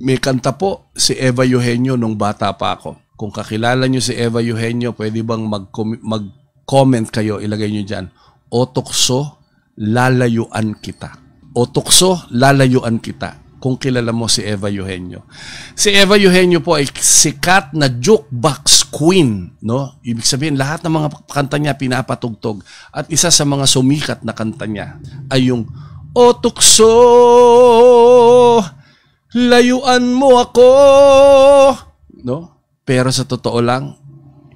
May kanta po si Eva Eugenio nung bata pa ako. Kung kakilala nyo si Eva Eugenio, pwede bang mag-comment kayo, ilagay nyo dyan, o tukso, lalayuan kita. O tukso, lalayuan kita. Kung kilala mo si Eva Eugenio. Si Eva Eugenio po ay sikat na jukebox queen, no? Ibig sabihin, lahat ng mga kanta niya pinapatugtog. At isa sa mga sumikat na kanta niya ay yung O tukso, layuan mo ako. No? Pero sa totoo lang,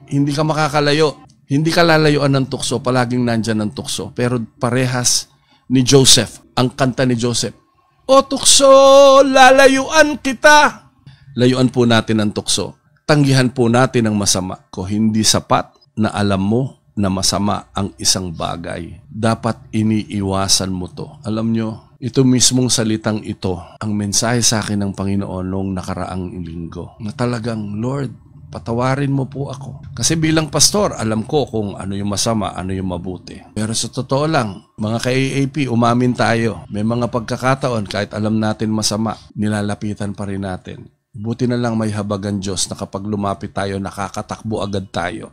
hindi ka makakalayo. Hindi ka lalayuan ng tukso, palaging nandyan ng tukso. Pero parehas ni Joseph, ang kanta ni Joseph. O tukso, lalayuan kita. Layuan po natin ang tukso. Tanggihan po natin ang masama. Kung hindi sapat na alam mo na masama ang isang bagay, dapat iniiwasan mo to. Alam nyo, ito mismong salitang ito, ang mensahe sa akin ng Panginoon noong nakaraang linggo, na talagang, Lord, patawarin mo po ako. Kasi bilang pastor, alam ko kung ano yung masama, ano yung mabuti. Pero sa totoo lang, mga ka-AAP, umamin tayo. May mga pagkakataon, kahit alam natin masama, nilalapitan pa rin natin. Buti na lang may habagan Diyos na kapag lumapit tayo, nakakatakbo agad tayo.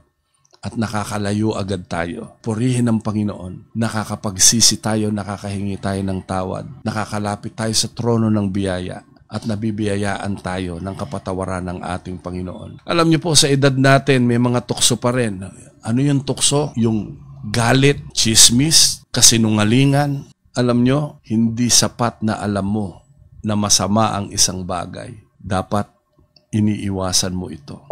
At nakakalayo agad tayo. Purihin ng Panginoon. Nakakapagsisi tayo, nakakahingi tayo ng tawad. Nakakalapit tayo sa trono ng biyaya. At nabibiyayaan tayo ng kapatawaran ng ating Panginoon. Alam niyo po, sa edad natin, may mga tukso pa rin. Ano yung tukso? Yung galit, chismis, kasinungalingan. Alam niyo, hindi sapat na alam mo na masama ang isang bagay. Dapat iniiwasan mo ito.